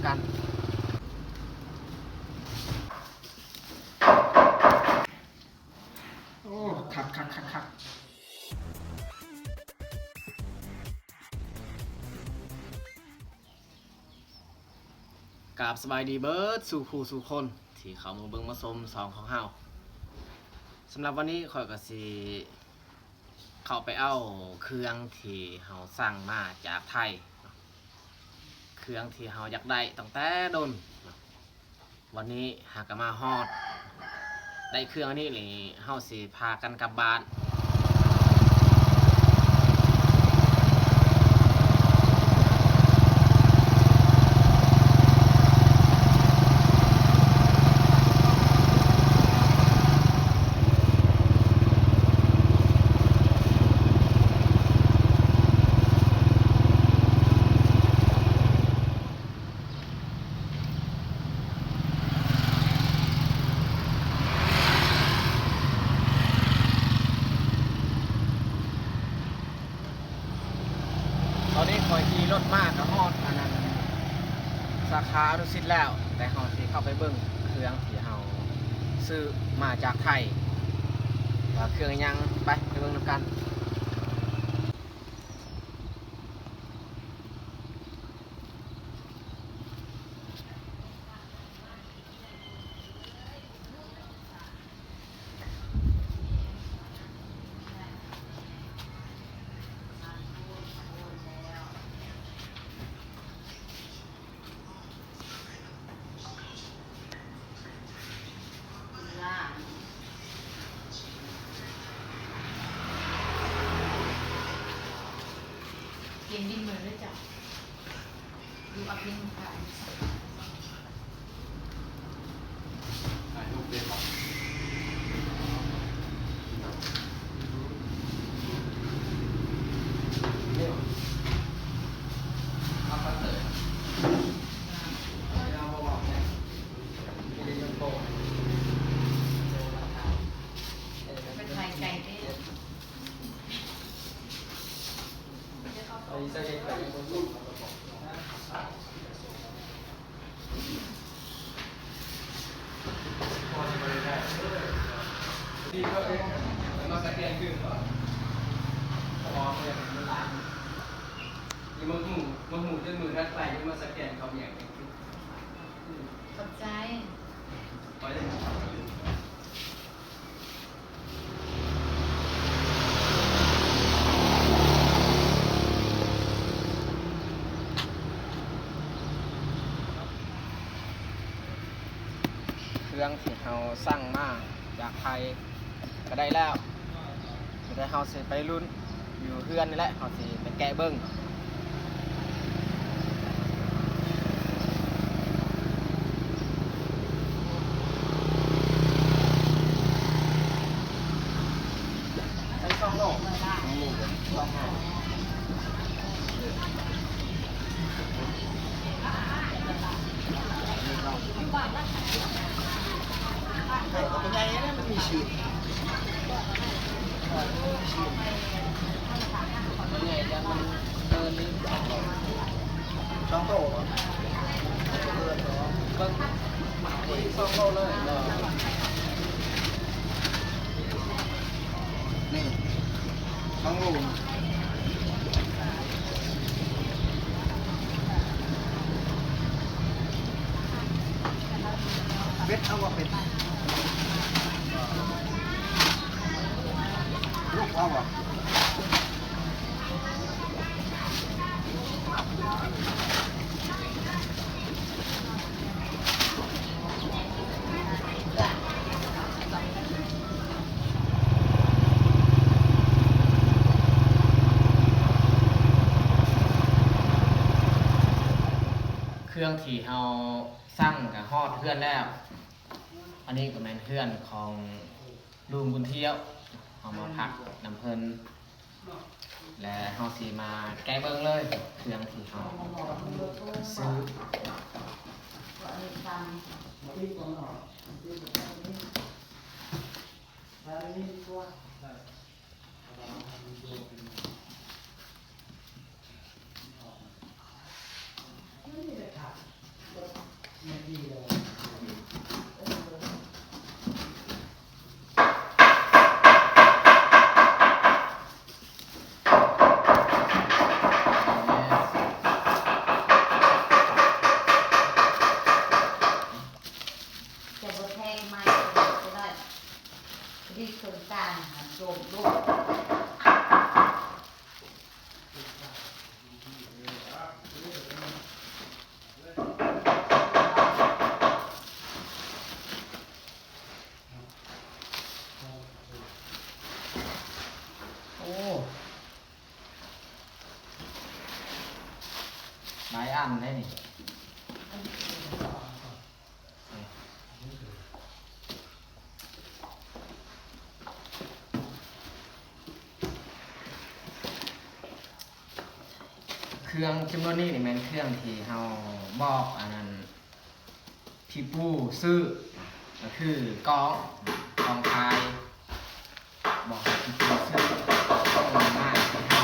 กันโอ้คักกราบสบายดีเบิร์ดสู่คู่สู่คนที่เขามาเบิ่งมาชมซองของเฮาสำหรับวันนี้ข่อยก็สิเข้าไปเอาเครื่องที่เฮาสั่งมาจากไทยเครื่องที่เฮาอยากได้ตั้งแต่โดนวันนี้หากมาฮอดได้เครื่องนี้นี่เฮาสิพากันกลับบ้านตอนนี้คอยขี่รถมากกับฮอดอันนั้นสาขาดุสิตแล้วแต่เฮาสิเข้าไปเบิ่งเครื่องที่เฮาซื้อมาจากไทยว่าเครื่องยังไปเบิ่งนำกันเกมดิ้นมือด้วยจ้ะดูอัพลิงก์ค่ะถ่ายรูปเป็นหรอเอาคอนเสิร์ตเราบอกเนี่ยไม่ได้ยกโป้ไปถ่ายไก่ได้ไอ้ใส่ไก่บนรูปดีก็เองมาสแกนขึ้นเหรอพอเนี่ยมันล้างนี่มันหูจนมือทัดไปยังมาสแกนเขาอย่างนี้ ขอบใจไปเลยเครื่องที่เราสั่งมาจากไทยก็ได้แล้วจะได้เราสิไปลุ้นอยู่เพื่อนนี่แหละเราสิไปแกะเบิ้งใช้ช่องโลกช่องโลกช่องโลกไข่ตัวใหญ่เนี่ยมันมีฉีดตัวใหญ่ยังมันเดินนี่ช่องโตเบิ้งช่องโตเลยนี่ช่องโลเบ็ดเอาว่าเป็นลูกเอาว่าเครื่องที่เราสั่งกับฮอดเพื่อนแล้วอันนี้ก็แม่นเพื่อนของลุงบุญเที่ยวเอามาพักน้ำเพลินและเฮาสิมาแก้เบิ่งเลยเครื่องที่เฮาซื้อ หลายอันได้นี่เครื่องจำนวนนี้นี่แม่นเครื่องที่เฮาบอกอันนั้นพี่ปูซื้อก็คือกองทายบอกให้พี่ปูซื้อง่ายๆให้เฮา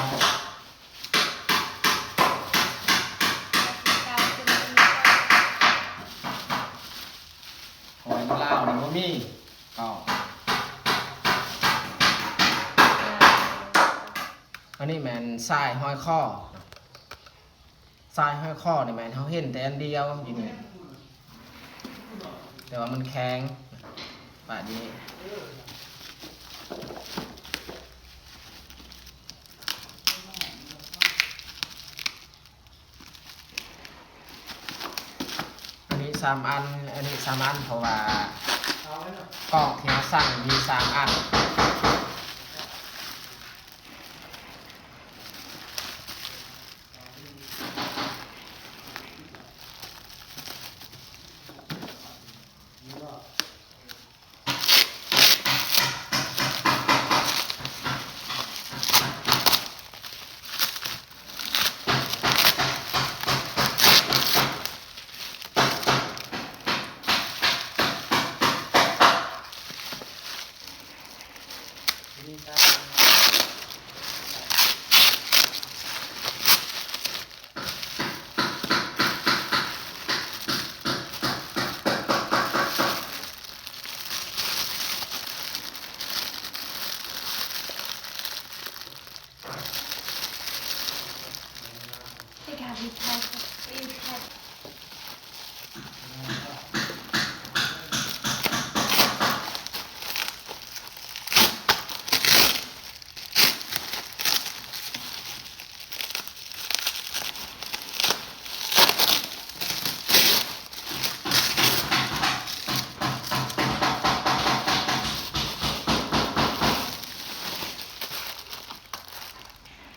หอยมะลาวนี่บ่มีก็อันนี้แม่นทรายห้อยข้อทรายห้อยข้อนี่แม่นเฮาเห็นแต่อันเดียวอยู่นี่แต่ว่ามันแข็งแบบนี้อันนี้3อันอันนี้3อันเพราะว่ากล้องที่เราสั่งมี3อัน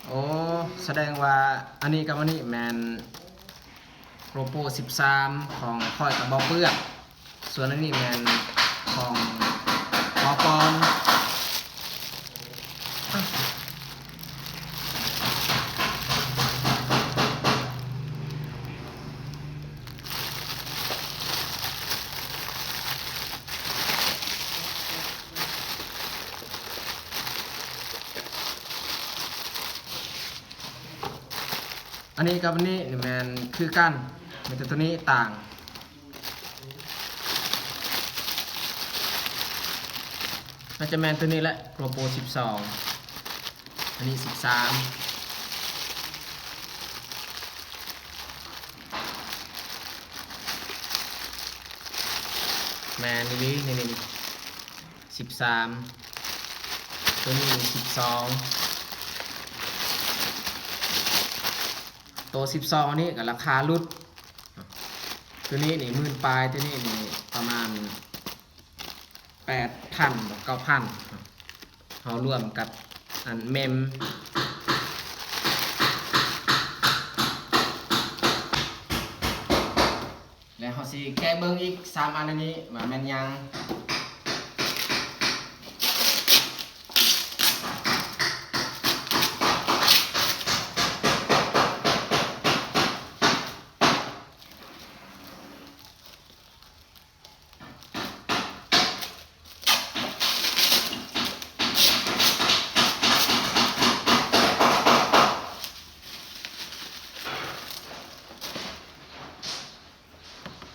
โอ้แสดงว่าอันนี้กับอันนี้แมนโรโป13ของคอยกับบอเปื้อกส่วนอันนี้แมนของบอปอนอันนี้กับอันนี้แมนคือกันแต่ตัวนี้ต่างน่าจะแมนตัวนี้แหละโปรโป12อันนี้13แมนนี่13ตัวนี้12ตัว12อันนี้กับราคาลุดตัวนี้นี่10,000ปลายตัวนี้นี่ประมาณ 8,000 หรือ 9,000เขารวมกับอันเมมแล้วเขาสิแก้เบิ้งอีก3อันนี้ว่าแม่นยัง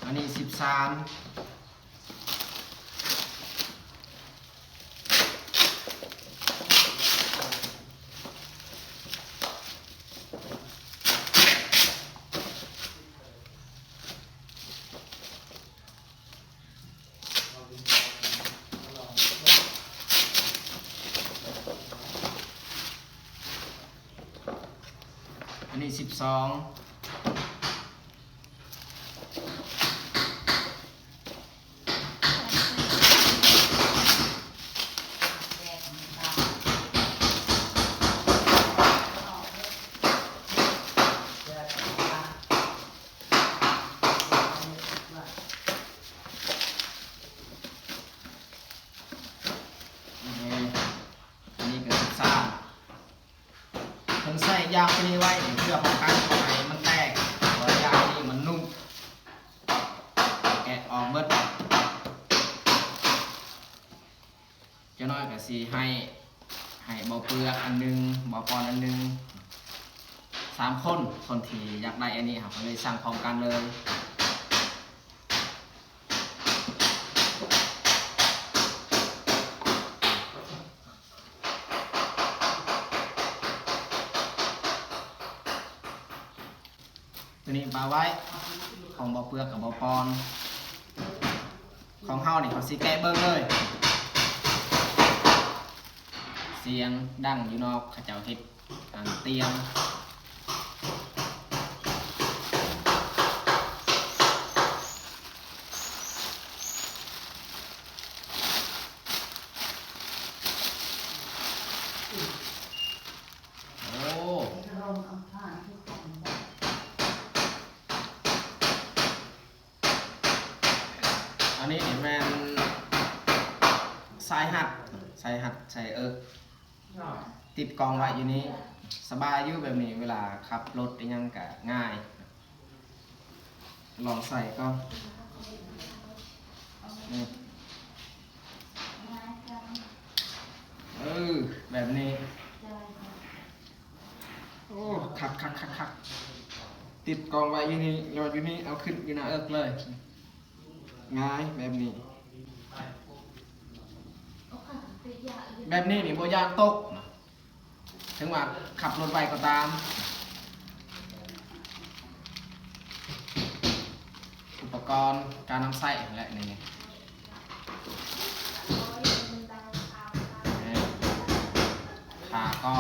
อันนี้13อันนี้12อ างตัวนี้ไว้เพื่อป้องกันไข่มันแตกเพราะยางนี่มันนุ่มแกะออกเบิดจะน้อยกับสีให้บ่เปลือกอันนึงบ่ปอนอันนึง3 คนที่อยากได้อันนี้ครับก็เลยสั่งพร้อมกันเลยตัวนี้ปลาไว้ของบ่เปลือกกับบ่ปอนของเฮานี่เขาสิแกะเบิ่งเลยเสียงดังอยู่นอกเขาเจ้าเฮ็ดอันเตียงโอ้อันนี้นี่แม่นสายหัดใส่ติดกองไว้อยู่นี้สบายอยู่แบบนี้เวลาขับรถได้ยังก็ง่ายลองใส่ก็แบบนี้โอ้คักติดกองไว้อยู่นี่รออยู่นี่เอาขึ้นอยู่หน้าเลยง่ายแบบนี้นี่โบยานตกถึงว่าขับรถไปก็ตามอุปกรณ์การนำใส่และนี่ขาก็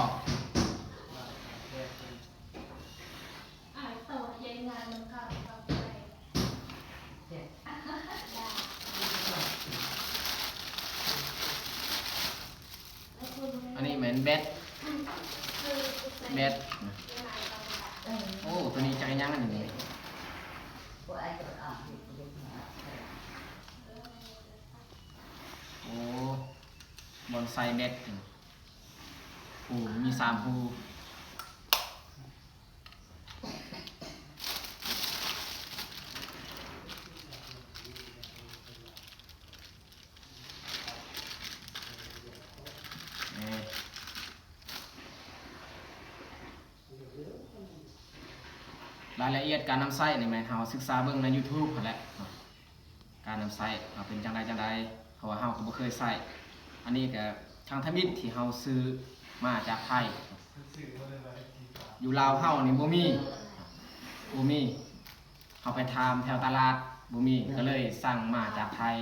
อันนี้เหมือนเบ็ดโอ้ตัวนี้จักรยานอันนี้โอ้บอนไซเบ็ดหูมี3 หูรายละเอียดการนำไส้ในแมนเฮาศึกษาเบิ่งใน YouTube นั่นแหละการนำไส้เป็นจังใดเพราะว่าเฮาก็บ่เคยใส่อันนี้ก็ทางทมิตที่เฮาซื้อมาจากไทยอยู่ลาวเฮานี่บ่มีเฮาไปถามแถวตลาดบ่มีก็เลยสั่งมาจากไทย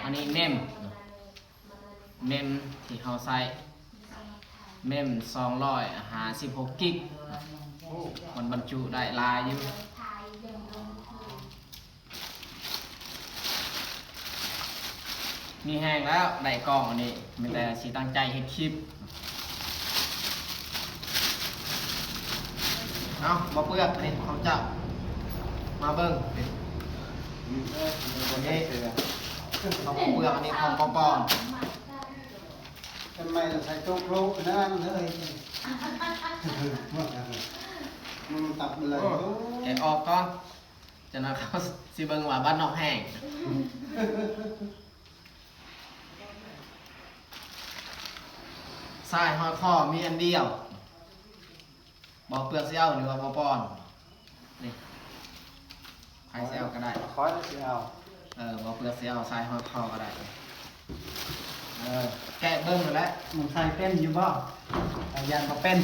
อันนี้เมมที่เฮาใส่เมม256 กิกมันบรรจุได้หลายอยู่มีแห้งแล้วได้กล่องอันนี้มีแต่สิตั้งใจเฮ็ดคลิปเอาบ่เปลือกนี่ของเจ้ามาเบิ่งตัวนี้ของบ่เปลือกอันนี้ของปอนทำไมเราใส่โต๊ะโครกนั่นเลยมันตับเลย แกะออกก่อนจะนำเข้าสิเบิ่งว่าบ้านนอกแห้งสายห้อยข้อมีอันเดียวบ่เปลือกเสี้ยวหรือว่าบ่ปอนนี่ใครเสี้ยวก็ได้ คอยเสียว บ่เปลือกเสี้ยวสายห้อยข้อก็ได้แกะเบิ่งแล้ว มันใส่เป็นอยู่บ่แต่ยันก็เป็น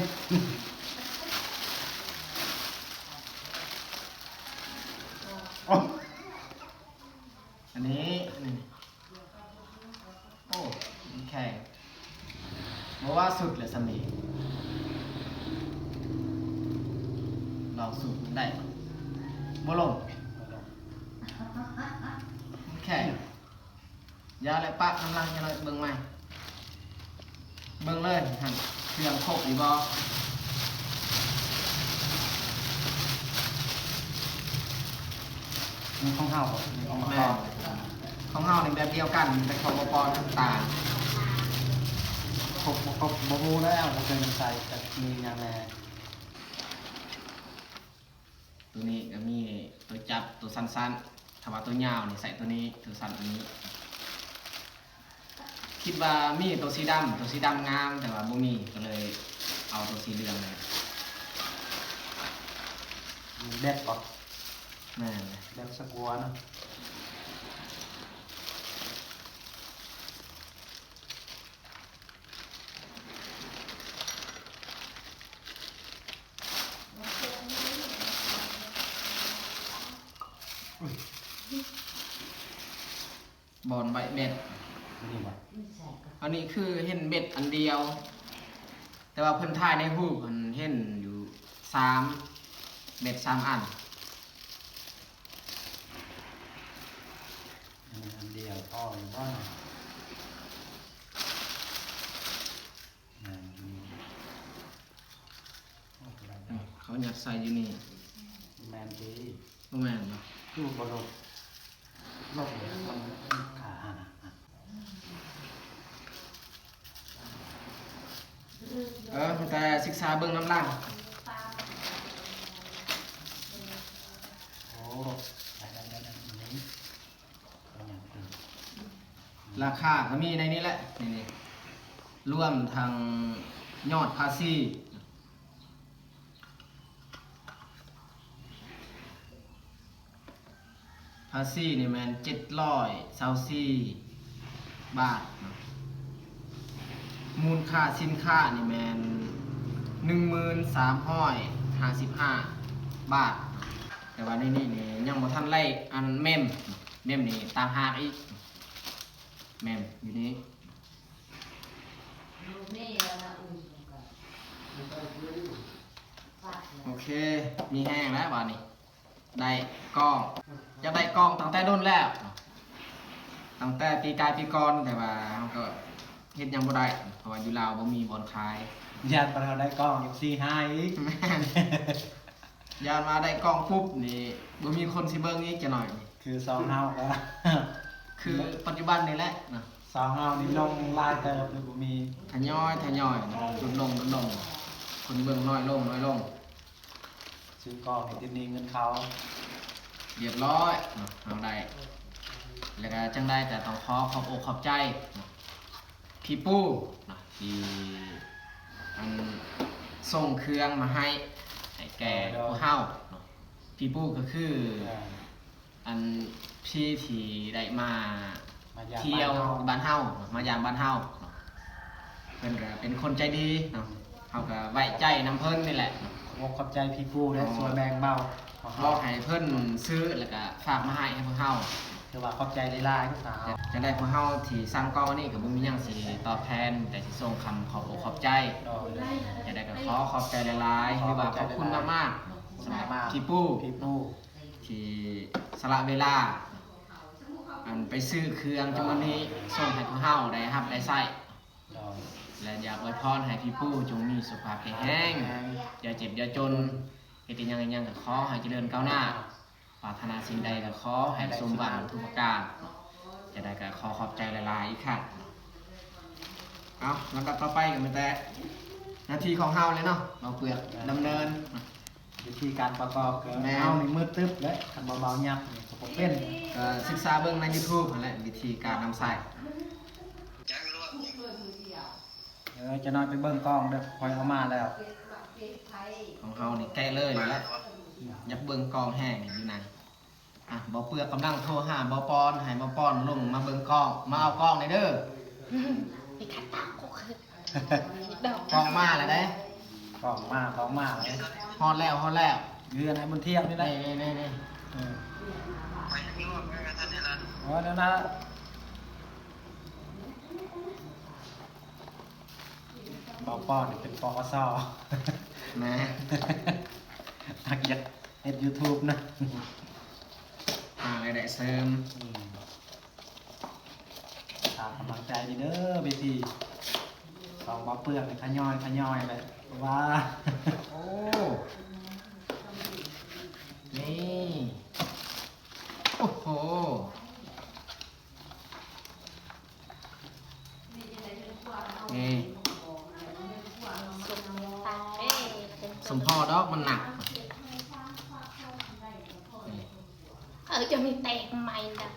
อันนี้โอ้แข็งบอกว่าสุดเลยสำนีลองสุดได้บ่ลงแข็ง ยาและปะน้ำลังจะหน่อยเบิ่งใหม่เบิ่งเลยหันเครื่องครบหรือบ่มีของเฮามีของ แม่ เฮา ของเฮาในแบบเดียวกันแต่ของบปอนต่าง ครบบ่ฮู้แล้วบ่เคยใส่แต่มีหยังแน่ ตัวนี้ก็มีตัวจับตัวสั้นๆถ้าว่าตัวยาวนี่ใส่ตัวนี้ตัวสั้นตัวนี้ คิดว่ามีตัวสีดำงามแต่ว่าบ่มีก็เลยเอาตัวสีเหลืองเลย มีเด็ดบ่ แม่นเลย เด็ดสกัวนะ บอนใบเบ็ด นี่บ่ อันนี้คือเห็นเบ็ดอันเดียว แต่ว่าเพิ่นถ่ายในรูปมันเห็นอยู่3เบ็ด3อัน อันเดียวพ่ออยู่บ่น่ะนั่นมีโอ้กระดาษ เขายัดใส่อยู่นี่ แมนดี บ่แม่นเนาะ คือบ่ลงลงมันขาหัน แต่ศึกษาเบิ่งน้ำล่าง โอ้ได้นี่เป็นอย่างอื่น ราคาก็มีในนี้แหละนี่รวมทางยอดภาษีนี่แมัน724บาทเนาะมูลค่าสินค้านี่แมัน1355 บาท แต่ว่าในนี่นี่ยังบ่ทันไล่อันเมมนี่ตามหากอีกเมมอยู่นี่ โอเค มีแห้งแล้วบาดนี้ ได้กล้องจะได้กล้องตั้งแต่โดนแล้ว ตั้งแต่ปีกายปีก่อนแต่ว่าเราก็เฮ็ดหยังบ่ได้เพราะว่าอยู่ลาวบ่มีบ่อนขาย ญาติเราได้กล้องอยู่4-5อีก แม่นยานมาได้กล้องปุ๊บนี่บ่มีคนสิเบิ่งอีกจะหน่อยนี่ คือซองเฮาก็ คือปัจจุบันนี่แหละนะ ซองเฮานี่ลงลายเติมเลยบ่มี ทยอยลดลงคนเบิ่งน้อยลง ซื้อกล้องนี่ติดหนี้เงินเขา เรียบร้อยเนาะเอาได้แล้วก็จังได้แต่ต้องขอบอกใจเนาะพี่ปู้เนาะที่อันส่งเครื่องมาให้แก่ผู้เฮาเนาะพี่ปู้ก็คือ อันพี่ที่ได้มา มาอยาก เที่ยวบ้านเฮาเนาะมายามบ้านเฮาเนาะเพิ่นก็เป็นคนใจดีเนาะเฮาก็ไว้ใจน้ำเพิ่นนี่แหละเนาะ ขอบใจพี่กู้และสวยแบงเบาของ บ เขา อกให้เพิ่นซื้อแล้วก็ฝากมาให้พวกเฮา ถือว่าขอบใจหลายๆคือสาว จะได้พวกเฮาที่สั่งกล้องอันนี้ก็บ่มีหยังสิตอบแทนแต่สิส่งคำขอบอกขอบใจ ดอกเลย จะได้ก็ขอบใจหลายๆหรือว่าขอบคุณมากๆสำหรับพี่ปู้ พี่กู้ ที่สละเวลาอันไปซื้อเครื่องจำนวนนี้ส่งให้พวกเฮาได้รับได้ใช้ ดอก และอยากอวยพรให้พี่ปู้จงมีสุขภาพแข็งแรงอย่าเจ็บอย่าจนเฮ็ดอิหยังก็ขอให้เจริญก้าวหน้าปรารถนาสิ่งใดก็ขอให้สมหวังทุกประการจะได้ก็ขอบใจหลายๆอีกครั้งเอาแล้วก็ต่อไปก็เป็นแต่หน้าที่ของเฮาเลยเนาะเราเปลือกดำเนิน วิธีการประกอบก็ แม่ เอานี่มืดตึ๊บเลยคันเบาๆยับนี่ก็บ่เป็น ก็ศึกษาเบิ่งใน YouTube นั่นแหละวิธีการนำใส่ จะนอนไปเบิ่งกล้องเด้อคอยเอามาแล้ว ของเฮานี่แก้เลยนี่แหละอยากเบิ่งกองแห้งอยู่ไหนอ่ะบ่เปลือกกำลังโทรหาบ่ปอนให้บ่ปอนลงมาเบิ่งกล้องมาเอากล้องหน่อยเด้อ ไปขัดตาคุกดอก กล้องมาแล้วเด้ กล้องมาเลย ฮอดแล้ว เรือนให้มันเที่ยงนี่แหละ นี่ เออเดี๋ยวนะปอปอนี่เป็นปอซอ แหม่ อักอยากเฮ็ด YouTube นะ อะไรได้เสริม กกำลังใจดีเด้อเบทีสองบ่เปลือกขย่อยเลยว่า โอ้ นี่ โอ้โห นี่ สมพอดอกมันหนัก จะมีแตกใหม่ดับ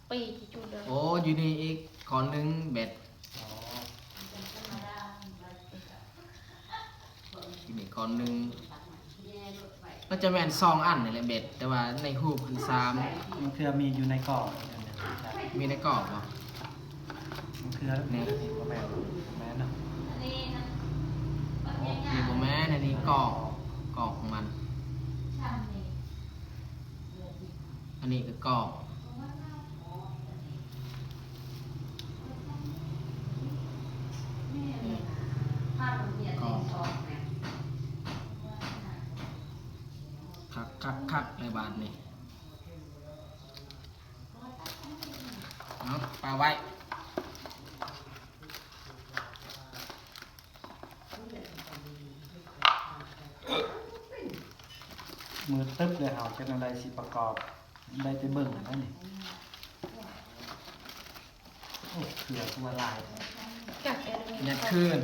ปีจุดเดิม โอ้อยู่นี่อีกขอนหนึงเบ็ด อ๋อ อยู่นี่ขอนหนึงก็จะแม่น2 อันนี่แหละเบ็ด แต่ว่าในหูปคือ3 มันคือมีอยู่ในกรอบ มีในกรอบบ่ มันคือนี่ว่าแม่เนาะ มีบ่แม่นอันนี้กรอบของมัน อันนี้คือกรอบคักในบาทนี่เอาปลาไว้ มือตึ๊บเลยเฮาจะนำได้สิประกอบได้ไปเบิ่งแล้วนี่โอ้เกลือตัวลาย กัดเอ ยัดขึ้น